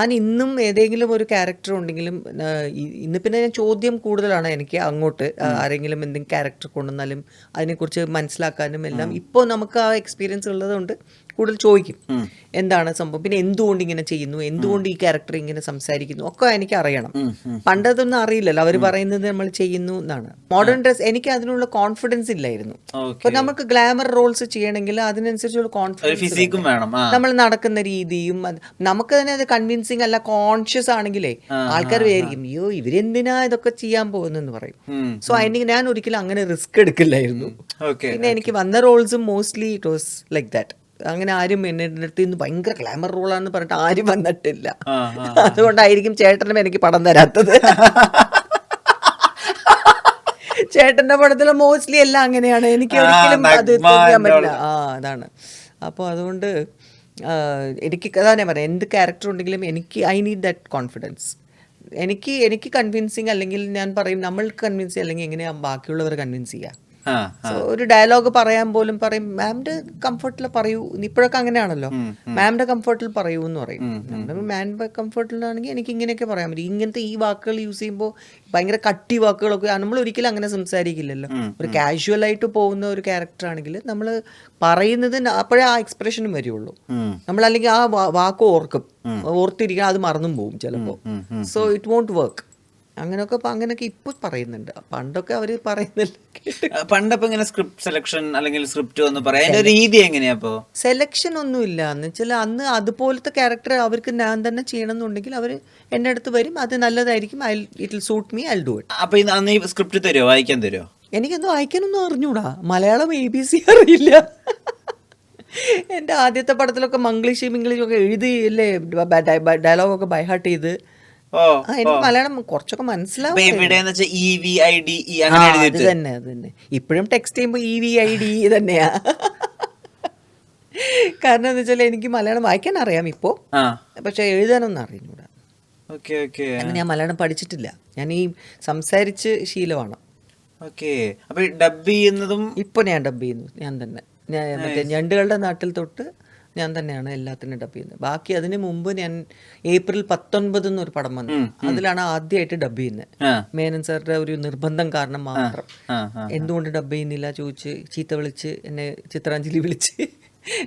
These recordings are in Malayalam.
ഞാൻ ഇന്നും ഏതെങ്കിലും ഒരു ക്യാരക്ടർ ഉണ്ടെങ്കിലും ഇന്ന് പിന്നെ ഞാൻ ചോദ്യം കൂടുതലാണ് എനിക്ക് അങ്ങോട്ട് ആരെങ്കിലും എന്തെങ്കിലും ക്യാരക്ടർ കൊണ്ടുവന്നാലും അതിനെക്കുറിച്ച് മനസ്സിലാക്കാനും എല്ലാം ഇപ്പോൾ നമുക്ക് ആ എക്സ്പീരിയൻസ് ഉള്ളതുകൊണ്ട് കൂടുതൽ ചോദിക്കും എന്താണ് സംഭവം, പിന്നെ എന്തുകൊണ്ട് ഇങ്ങനെ ചെയ്യുന്നു, എന്തുകൊണ്ട് ഈ ക്യാരക്ടർ ഇങ്ങനെ സംസാരിക്കുന്നു ഒക്കെ എനിക്ക് അറിയണം. പണ്ടതൊന്നും അറിയില്ലല്ലോ, അവർ പറയുന്നത് നമ്മൾ ചെയ്യുന്നു എന്നാണ്. മോഡേൺ ഡ്രസ് എനിക്ക് അതിനുള്ള കോൺഫിഡൻസ് ഇല്ലായിരുന്നു. അപ്പൊ നമുക്ക് ഗ്ലാമർ റോൾസ് ചെയ്യണമെങ്കിൽ അതിനനുസരിച്ചുള്ള കോൺഫിഡൻസ് വേണം. നമ്മൾ നടക്കുന്ന രീതിയും നമുക്ക് തന്നെ അത് കൺവിൻസിങ് അല്ല, കോൺഷ്യസ് ആണെങ്കിലേ ആൾക്കാർ വിചാരിക്കും അയ്യോ ഇവരെന്തിനാ ഇതൊക്കെ ചെയ്യാൻ പോകുന്നെന്ന് പറയും. സോ അതിന് ഞാൻ ഒരിക്കലും അങ്ങനെ റിസ്ക് എടുക്കില്ലായിരുന്നു. പിന്നെ എനിക്ക് വന്ന റോൾസും mostly it was like that. അങ്ങനെ ആരും എന്നെ അടുത്ത് ഇന്ന് ഭയങ്കര ഗ്ലാമർ റോളാന്ന് പറഞ്ഞിട്ട് ആരും വന്നിട്ടില്ല. അതുകൊണ്ടായിരിക്കും ചേട്ടനും എനിക്ക് പടം തരാത്തത്. ചേട്ടന്റെ പടത്തിൽ മോസ്റ്റ്ലി എല്ലാം അങ്ങനെയാണ്, എനിക്ക് ഒരിക്കലും അത് ചെയ്യാൻ പറ്റില്ല. അതാണ്. അപ്പോൾ അതുകൊണ്ട് എനിക്ക് അതാണ് ഞാൻ പറയാം, എന്ത് ക്യാരക്ടർ ഉണ്ടെങ്കിലും എനിക്ക് ഐ നീഡ് ദാറ്റ് കോൺഫിഡൻസ്. എനിക്ക് കൺവിൻസിങ് അല്ലെങ്കിൽ ഞാൻ പറയും നമ്മൾക്ക് കൺവിൻസ് ചെയ്യുക, അല്ലെങ്കിൽ എങ്ങനെയാണ് ബാക്കിയുള്ളവർ കൺവിൻസ് ചെയ്യുക. സോ ഒരു ഡയലോഗ് പറയാൻ പോലും പറയും മാമിന്റെ കംഫർട്ടിൽ പറയൂ. ഇപ്പോഴൊക്കെ അങ്ങനെയാണല്ലോ, മാമിന്റെ കംഫർട്ടിൽ പറയൂ എന്ന് പറയും. നമ്മുടെ മാമിന്റെ കംഫർട്ടിലാണെങ്കിൽ എനിക്ക് ഇങ്ങനെയൊക്കെ പറയാൻ പറ്റും. ഇങ്ങനത്തെ ഈ വാക്കുകൾ യൂസ് ചെയ്യുമ്പോൾ ഭയങ്കര കട്ടി വാക്കുകളൊക്കെ നമ്മൾ ഒരിക്കലും അങ്ങനെ സംസാരിക്കില്ലല്ലോ. ഒരു കാഷ്വൽ ആയിട്ട് പോകുന്ന ഒരു ക്യാരക്ടർ ആണെങ്കിൽ നമ്മൾ പറയുന്നത് അപ്പോഴേ ആ എക്സ്പ്രഷനും വരുള്ളൂ. നമ്മൾ അല്ലെങ്കിൽ ആ വാക്ക് ഓർത്തിരിക്കണം, അത് മറന്നും പോകും ചിലപ്പോൾ. So it won't work. അങ്ങനെയൊക്കെ ഇപ്പൊ പറയുന്നുണ്ട്. പണ്ടൊക്കെ അവര് പറയുന്നില്ല. പണ്ടപ്പോ ഇങ്ങനെ സ്ക്രിപ്റ്റ് സെലക്ഷൻ അല്ലെങ്കിൽ സ്ക്രിപ്റ്റ് എന്ന് പറയാൻ രീതി എങ്ങനെയാ? സെലക്ഷൻ ഒന്നും ഇല്ല എന്ന് വെച്ചാൽ അന്ന് അതുപോലത്തെ ക്യാരക്ടർ അവർക്ക് ഞാൻ തന്നെ ചെയ്യണം എന്നുണ്ടെങ്കിൽ അവർ എൻ്റെ അടുത്ത് വരും, അത് നല്ലതായിരിക്കും, it will suit me, I will do it. അപ്പൊ അന്ന് ഈ സ്ക്രിപ്റ്റ് തരുമോ, വായിക്കാൻ തരുമോ? എനിക്കൊന്നും വായിക്കാനൊന്നും അറിഞ്ഞൂടാ, മലയാളം ABC അറിയില്ല. എൻ്റെ ആദ്യത്തെ പടത്തിലൊക്കെ മംഗ്ലീഷും ഒക്കെ എഴുതിയില്ലേ, ഡയലോഗൊക്കെ ബൈഹാർട്ട് ചെയ്ത്. എനിക്ക് മലയാളം കുറച്ചൊക്കെ മനസ്സിലാവും. അത് തന്നെ. ഇപ്പോഴും ടെക്സ്റ്റ് ചെയ്യുമ്പോ EVID തന്നെയാ. കാരണം എന്താ വെച്ചാൽ എനിക്ക് മലയാളം വായിക്കാൻ അറിയാം ഇപ്പോ, പക്ഷെ എഴുതാനൊന്നും അറിഞ്ഞൂടാ. ഞാൻ മലയാളം പഠിച്ചിട്ടില്ല, ഞാൻ ഈ സംസാരിച്ച് ശീലമാണ്. ഡബ് ചെയ്യുന്നതും ഇപ്പൊ ഞാൻ ഡബ് ചെയ്യുന്നു ഞാൻ തന്നെ. മറ്റേ ഞണ്ടുകളുടെ നാട്ടിൽ തൊട്ട് ഞാൻ തന്നെയാണ് എല്ലാത്തിനും ഡബ് ചെയ്യുന്നത്. ബാക്കി അതിന് മുമ്പ് ഞാൻ April 19 എന്നൊരു പടം വന്നു, അതിലാണ് ആദ്യമായിട്ട് ഡബ് ചെയ്യുന്നത്. മേനൻ സാറിന്റെ ഒരു നിർബന്ധം കാരണം മാത്രം. എന്തുകൊണ്ട് ഡബ് ചെയ്യുന്നില്ല ചോദിച്ച് ചീത്ത വിളിച്ച് എന്നെ ചിത്രാഞ്ജലി വിളിച്ച്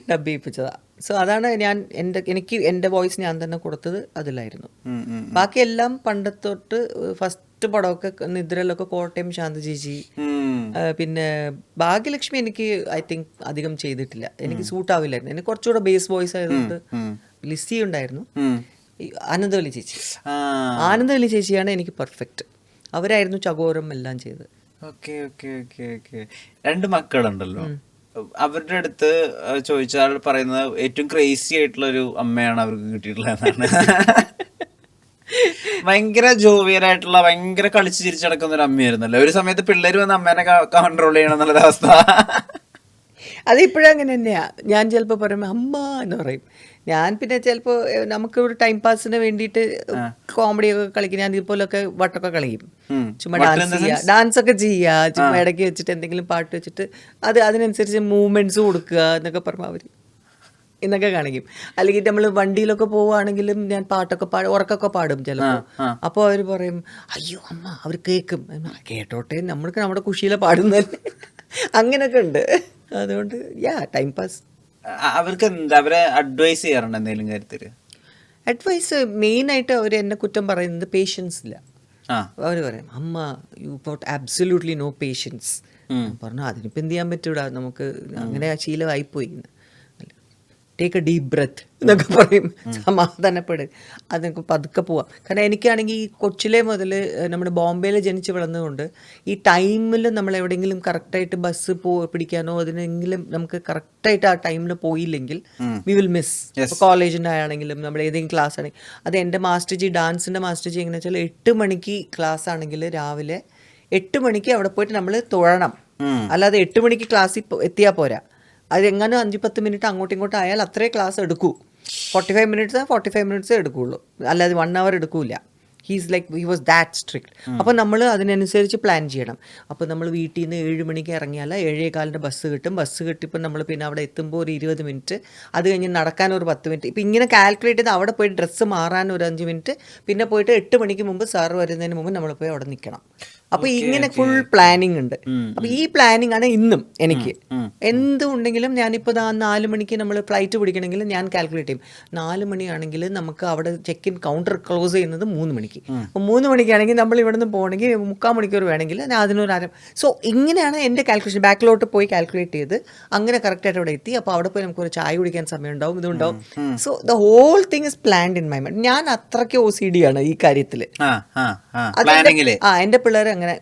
ഡബ് ചെയ്യിപ്പിച്ചതാ. സോ അതാണ് എനിക്ക് എൻ്റെ വോയിസ് ഞാൻ തന്നെ കൊടുത്തത് അതിലായിരുന്നു. ബാക്കിയെല്ലാം പണ്ടത്തൊട്ട് ഫസ്റ്റ് പടമൊക്കെ നിദ്രയിലൊക്കെ കോട്ടയം ശാന്ത ചേച്ചി, പിന്നെ ഭാഗ്യലക്ഷ്മി എനിക്ക് ഐ തിങ്ക് അധികം ചെയ്തിട്ടില്ല, എനിക്ക് സൂട്ട് ആവില്ലായിരുന്നു. എനിക്ക് കുറച്ചുകൂടെ ബേസ് വോയിസ് ആയതുകൊണ്ട്. ലിസി ഉണ്ടായിരുന്നു, ആനന്ദവല്ലി ചേച്ചിയാണ് എനിക്ക് പെർഫെക്റ്റ്. അവരായിരുന്നു ചകോരം എല്ലാം ചെയ്തത്. രണ്ട് മക്കളുണ്ടല്ലോ, അവരുടെ അടുത്ത് ചോദിച്ചാൽ പറയുന്നത് ഏറ്റവും ക്രേസി ആയിട്ടുള്ള ഒരു അമ്മയാണ് അവർക്ക് കിട്ടിയിട്ടുള്ളതെന്നാണ്. ഭയങ്കര ജോവിയലായിട്ടുള്ള, ഭയങ്കര കളിച്ച് ചിരിച്ചു നടക്കുന്ന ഒരു അമ്മയായിരുന്നല്ലോ. ഒരു സമയത്ത് പിള്ളേര് വന്ന് അമ്മേനെ കൺട്രോൾ ചെയ്യണം എന്നുള്ളൊരവസ്ഥ. അതിപ്പോഴും അങ്ങനെ തന്നെയാ. ഞാൻ ചിലപ്പോൾ പറയും അമ്മ എന്ന് പറയും. ഞാൻ പിന്നെ ചിലപ്പോൾ നമുക്ക് ഒരു ടൈം പാസിന് വേണ്ടിയിട്ട് കോമഡിയൊക്കെ കളിക്കും. ഞാൻ ഇതുപോലൊക്കെ വട്ടൊക്കെ കളിക്കും, ചുമ്മാ ഡാൻസ് ഒക്കെ ചെയ്യുക, ചുമ്മാ ഇടയ്ക്ക് വെച്ചിട്ട് എന്തെങ്കിലും പാട്ട് വെച്ചിട്ട് അതിനനുസരിച്ച് മൂവ്മെന്റ്സ് കൊടുക്കുക എന്നൊക്കെ പറഞ്ഞാൽ അവർ എന്നൊക്കെ കാണിക്കും. അല്ലെങ്കിൽ നമ്മൾ വണ്ടിയിലൊക്കെ പോവുകയാണെങ്കിലും ഞാൻ പാട്ടൊക്കെ ഉറക്കൊക്കെ പാടും ചിലപ്പോൾ. അപ്പോൾ അവർ പറയും അയ്യോ അമ്മ, അവർ കേൾക്കും, കേട്ടോട്ടെ, നമ്മൾക്ക് നമ്മുടെ കുഷിയിലെ പാടുന്നത്. അങ്ങനെയൊക്കെ ഉണ്ട്. അതുകൊണ്ട് ടൈം പാസ്. അവർക്ക് എന്താ അവരെ അഡ്വൈസ് ചെയ്യാറുണ്ട് എന്തെങ്കിലും കാര്യത്തിൽ? അഡ്വൈസ് മെയിനായിട്ട് അവർ എന്നെ കുറ്റം പറയുന്നത് പേഷ്യൻസ് ഇല്ല. അവർ പറയും അമ്മ you got absolutely no patience. പറഞ്ഞു അതിനിപ്പോൾ എന്ത് ചെയ്യാൻ പറ്റൂടാ, നമുക്ക് അങ്ങനെ ശീലമായിപ്പോയി. ടേക്ക് എ ഡീപ് ബ്രെത്ത് എന്നൊക്കെ പറയും, സമാധാനപ്പെടും, അതൊക്കെ പതുക്കെ പോവാം. കാരണം എനിക്കാണെങ്കിൽ ഈ കൊച്ചിലെ മുതൽ നമ്മുടെ ബോംബെയിൽ ജനിച്ച് വളർന്നതുകൊണ്ട് ഈ ടൈമിൽ നമ്മൾ എവിടെയെങ്കിലും കറക്റ്റായിട്ട് ബസ് പിടിക്കാനോ അതിനെങ്കിലും നമുക്ക് കറക്റ്റായിട്ട് ആ ടൈമിൽ പോയില്ലെങ്കിൽ വി വിൽ മിസ്. ഇപ്പോൾ കോളേജിൻ്റെ ആണെങ്കിലും നമ്മൾ ഏതെങ്കിലും ക്ലാസ് ആണെങ്കിൽ, അത് എൻ്റെ മാസ്റ്റർ ഡാൻസിൻ്റെ മാസ്റ്റർ എങ്ങനെ വെച്ചാൽ 8 മണിക്ക് ക്ലാസ് ആണെങ്കിൽ രാവിലെ 8 മണിക്ക് അവിടെ പോയിട്ട് നമ്മൾ തൊഴണം. അല്ലാതെ 8 മണിക്ക് ക്ലാസ്സിൽ എത്തിയാൽ പോരാ. അതെങ്ങനെ 5-10 മിനിറ്റ് അങ്ങോട്ടും ഇങ്ങോട്ടും ആയാൽ അത്രേ ക്ലാസ് എടുക്കൂ. 45 മിനിറ്റ്സ് എടുക്കുകയുള്ളൂ, അല്ലാതെ 1 hour എടുക്കൂല. He was that strict. അപ്പോൾ നമ്മൾ അതിനനുസരിച്ച് പ്ലാൻ ചെയ്യണം. അപ്പോൾ നമ്മൾ വീട്ടിൽ നിന്ന് 7 മണിക്ക് ഇറങ്ങിയാൽ 7:15 ബസ് കിട്ടും. ബസ് കിട്ടിയപ്പോൾ നമ്മൾ പിന്നെ അവിടെ എത്തുമ്പോൾ ഒരു 20 മിനിറ്റ്, അത് കഴിഞ്ഞ് നടക്കാൻ ഒരു 10 മിനിറ്റ്. ഇപ്പം ഇങ്ങനെ കാൽക്കുലേറ്റ് ചെയ്ത് അവിടെ പോയി ഡ്രസ്സ് മാറാൻ ഒരു 5 മിനിറ്റ്, പിന്നെ പോയിട്ട് 8 മണിക്ക് മുമ്പ് സാർ വരുന്നതിന് മുമ്പ് നമ്മൾ പോയി അവിടെ നിൽക്കണം. അപ്പോൾ ഇങ്ങനെ ഫുൾ പ്ലാനിങ് ഉണ്ട്. അപ്പോൾ ഈ പ്ലാനിങ് ആണ് ഇന്നും എനിക്ക്. എന്തുണ്ടെങ്കിലും ഞാനിപ്പോൾ 4 മണിക്ക് നമ്മൾ ഫ്ലൈറ്റ് പിടിക്കണമെങ്കിൽ ഞാൻ കാൽക്കുലേറ്റ് ചെയ്യും. 4 മണിയാണെങ്കിൽ നമുക്ക് അവിടെ ചെക്ക് ഇൻ കൗണ്ടർ ക്ലോസ് ചെയ്യുന്നത് 3 മണിക്ക്. അപ്പോൾ 3 മണിക്കാണെങ്കിൽ നമ്മൾ ഇവിടെ നിന്ന് പോകണമെങ്കിൽ 3/4 മണിക്കൂർ വേണമെങ്കിൽ ഞാൻ അതിനൊരു സോ ഇങ്ങനെയാണ് എൻ്റെ കാൽക്കുലേഷൻ. ബാക്കിലോട്ട് പോയി കാൽക്കുലേറ്റ് ചെയ്ത് അങ്ങനെ കറക്റ്റായിട്ട് അവിടെ എത്തി. അപ്പോൾ അവിടെ പോയി നമുക്ക് ഒരു ചായ കുടിക്കാൻ സമയം ഉണ്ടാവും, ഇതുണ്ടാവും. So the whole thing is planned in my mind. ഞാൻ അത്രയ്ക്ക് OCD ആണ് ഈ കാര്യത്തിൽ. എൻ്റെ പിള്ളേർ അങ്ങനെ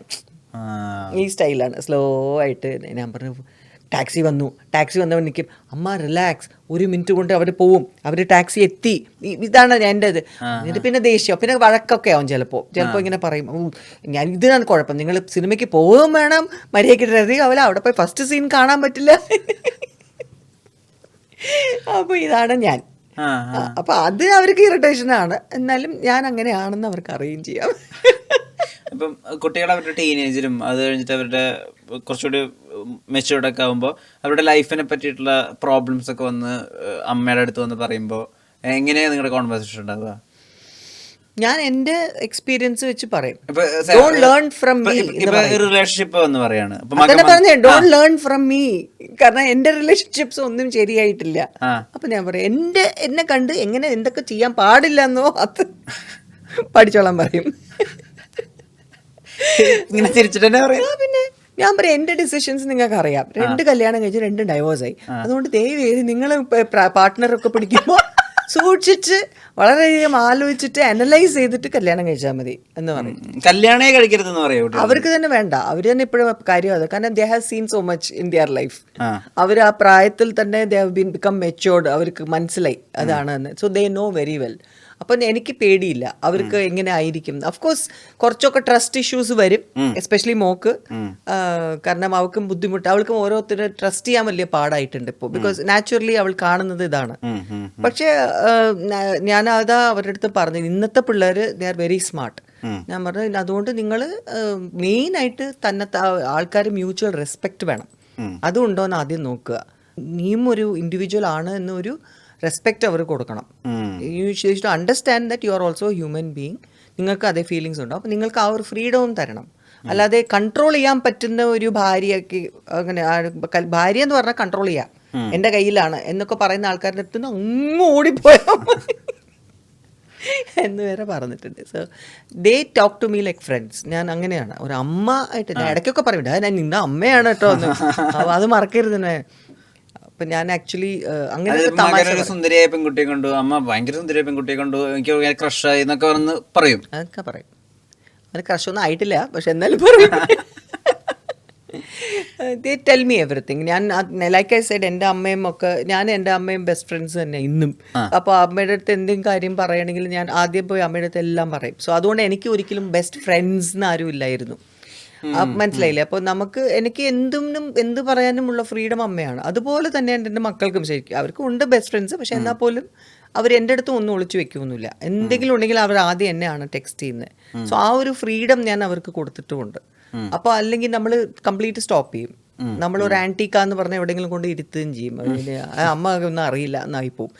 ഈ സ്റ്റൈലാണ്. സ്ലോ ആയിട്ട് ഞാൻ പറഞ്ഞു, ടാക്സി വന്നവൻ നിൽക്കും, അമ്മ റിലാക്സ്, 1 മിനിറ്റ് കൊണ്ട് അവർ പോവും, അവർ ടാക്സി എത്തി. ഇതാണ് എൻ്റെ ഇത്. എന്നിട്ട് പിന്നെ ദേഷ്യം, പിന്നെ വഴക്കൊക്കെ ആവും. ചിലപ്പോൾ ഇങ്ങനെ പറയും, ഞാൻ ഇതിനാണ് കുഴപ്പം, നിങ്ങൾ സിനിമയ്ക്ക് പോവുകയും വേണം, മര്യാദയ്ക്ക് റെഡി ആവില്ല, അവിടെ പോയി ഫസ്റ്റ് സീൻ കാണാൻ പറ്റില്ല. അപ്പോൾ ഇതാണ് ഞാൻ. അപ്പോൾ അത് അവർക്ക് ഇറിറ്റേഷനാണ്. എന്നാലും ഞാൻ അങ്ങനെയാണെന്ന് അവർക്ക് അറിയുകയും ചെയ്യാം. ഇപ്പം കുട്ടികൾ അവരുടെ ടീനേജിലും അത് കഴിഞ്ഞിട്ട് അവരുടെ കുറച്ചുകൂടി മെച്യൂർഡൊക്കെ ആകുമ്പോൾ അവരുടെ ലൈഫിനെ പറ്റിയിട്ടുള്ള പ്രോബ്ലംസ് ഒക്കെ വന്ന് അമ്മയുടെ അടുത്ത് വന്ന് പറയുമ്പോൾ എങ്ങനെയാണ് നിങ്ങളുടെ കോൺവെർസേഷൻ ഉണ്ടാവുക? ഞാൻ എൻ്റെ എക്സ്പീരിയൻസ് വെച്ച് പറയും. റിലേഷൻഷിപ്പ് എന്ന് പറയാണ്, ഡോണ്ട് ലേൺ ഫ്രം മീ. കാരണം എൻ്റെ റിലേഷൻഷിപ്സ് ഒന്നും ശരിയായിട്ടില്ല. അപ്പൊ ഞാൻ പറയും, എന്നെ കണ്ട് എങ്ങനെ എന്തൊക്കെ ചെയ്യാൻ പാടില്ല എന്നോ അത് പഠിച്ചോളാൻ പറയും. ഇങ്ങനെ തിരിച്ചിട്ട് തന്നെ പറയാം. പിന്നെ ഞാൻ പറയാം, എൻ്റെ ഡിസിഷൻസ് നിങ്ങൾക്ക് അറിയാം. 2 കല്യാണം കഴിച്ച് 2 ഡൈവോഴ്സായി. അതുകൊണ്ട് ദയവേത് നിങ്ങൾ പാർട്ട്ണറൊക്കെ പിടിക്കുമ്പോൾ സൂക്ഷിച്ച് വളരെയധികം ആലോചിച്ചിട്ട് അനലൈസ് ചെയ്തിട്ട് കല്യാണം കഴിച്ചാൽ മതി എന്ന് പറയും. കല്യാണേ കഴിക്കരുതെന്ന് പറയും. അവർക്ക് തന്നെ വേണ്ട, അവർ തന്നെ ഇപ്പോഴും കാര്യം അത്. കാരണം they have seen so much in their life. അവർ ആ പ്രായത്തിൽ തന്നെ they have been become matured. അവർക്ക് മനസ്സിലായി അതാണ് എന്ന്. So they know very well. അപ്പം എനിക്ക് പേടിയില്ല അവർക്ക് എങ്ങനെ ആയിരിക്കും. അഫ്കോഴ്സ് കുറച്ചൊക്കെ ട്രസ്റ്റ് ഇഷ്യൂസ് വരും, എസ്പെഷ്യലി മോക്ക്. കാരണം അവൾക്കും ബുദ്ധിമുട്ട്, അവൾക്കും ഓരോരുത്തരെ ട്രസ്റ്റ് ചെയ്യാൻ വലിയ പാടായിട്ടുണ്ട് ഇപ്പോൾ. ബിക്കോസ് നാച്ചുറലി അവൾ കാണുന്നത് ഇതാണ്. പക്ഷേ ഞാൻ അതാ അവരുടെ അടുത്ത് പറഞ്ഞു, ഇന്നത്തെ പിള്ളേർ ദേ ആർ വെരി സ്മാർട്ട്. ഞാൻ പറഞ്ഞു, അതുകൊണ്ട് നിങ്ങൾ മെയിനായിട്ട് തന്നെ ആൾക്കാർ മ്യൂച്വൽ റെസ്പെക്റ്റ് വേണം. അതുണ്ടോയെന്ന് ആദ്യം നോക്കുക. നീയും ഒരു ഇൻഡിവിജ്വൽ ആണ് എന്നൊരു റെസ്പെക്റ്റ് അവർ കൊടുക്കണം. You should understand that you are also human being. നിങ്ങൾക്ക് അതേ ഫീലിങ്സ് ഉണ്ടാവും. അപ്പോൾ നിങ്ങൾക്ക് ആ ഒരു ഫ്രീഡവും തരണം. അല്ലാതെ കൺട്രോൾ ചെയ്യാൻ പറ്റുന്ന ഒരു ഭാര്യയ്ക്ക് അങ്ങനെ, ഭാര്യ എന്ന് പറഞ്ഞാൽ കൺട്രോൾ ചെയ്യാം, എൻ്റെ കയ്യിലാണ് എന്നൊക്കെ പറയുന്ന ആൾക്കാരുടെ അടുത്ത് നിന്ന് അങ്ങ് ഓടിപ്പോയാൽ എന്ന് വരെ പറഞ്ഞിട്ടുണ്ട്. So they talk to me like friends. ഞാൻ അങ്ങനെയാണ്, ഒരു അമ്മ ആയിട്ട്. ഞാൻ ഇടയ്ക്കൊക്കെ പറയും, ഞാൻ നിന്ന അമ്മയാണ് കേട്ടോ എന്ന്. അത് മറക്കരുത്. അപ്പം ഞാൻ ആക്ച്വലി അങ്ങനെ സുന്ദരിയായ പെൺകുട്ടിയെ കണ്ടു, അമ്മ ഭയങ്കര സുന്ദരിയായ പെൺകുട്ടിയെ കണ്ടു, എനിക്ക് ക്രഷായി എന്നൊക്കെ പറഞ്ഞ് പറയും. അതൊക്കെ പറയും. അതിന് ക്രഷൊന്നും ആയിട്ടില്ല, പക്ഷെ എന്നാലും പറയും. ദേ ടെൽ മീ എവറിത്തിങ്. ഞാൻ ലൈക്ക് ഐ സെഡ്, എൻ്റെ അമ്മയും ഒക്കെ, എൻ്റെ അമ്മയും ബെസ്റ്റ് ഫ്രണ്ട്സ് തന്നെ ഇന്നും. അപ്പോൾ അമ്മയുടെ അടുത്ത് എന്തെങ്കിലും കാര്യം പറയണമെങ്കിൽ ഞാൻ ആദ്യം പോയി അമ്മയുടെ അടുത്ത് എല്ലാം പറയും. സോ അതുകൊണ്ട് എനിക്ക് ഒരിക്കലും ബെസ്റ്റ് ഫ്രണ്ട്സ് എന്ന് ആരും ഇല്ലായിരുന്നു. മനസ്സിലായില്ലേ? അപ്പോൾ എനിക്ക് എന്ത് പറയാനുമുള്ള ഫ്രീഡം അമ്മയാണ്. അതുപോലെ തന്നെ എൻ്റെ മക്കൾക്കും ശരിക്കും അവർക്കും ഉണ്ട് ബെസ്റ്റ് ഫ്രണ്ട്സ്. പക്ഷെ എന്നാൽ പോലും അവർ എൻ്റെ അടുത്ത് ഒന്നും ഒളിച്ചു വെക്കൊന്നുമില്ല. എന്തെങ്കിലും ഉണ്ടെങ്കിൽ അവർ ആദ്യം എന്നെയാണ് ടെക്സ്റ്റ് ചെയ്യുന്നത്. സോ ആ ഒരു ഫ്രീഡം ഞാൻ അവർക്ക് കൊടുത്തിട്ടുമുണ്ട്. അപ്പോൾ അല്ലെങ്കിൽ നമ്മൾ കംപ്ലീറ്റ് സ്റ്റോപ്പ് ചെയ്യും. നമ്മളൊരു ആൻറ്റീക്ക എന്ന് പറഞ്ഞാൽ എവിടെയെങ്കിലും കൊണ്ട് ഇരുത്തുകയും ചെയ്യും. അമ്മ ഒന്നും അറിയില്ല എന്നായി പോവും.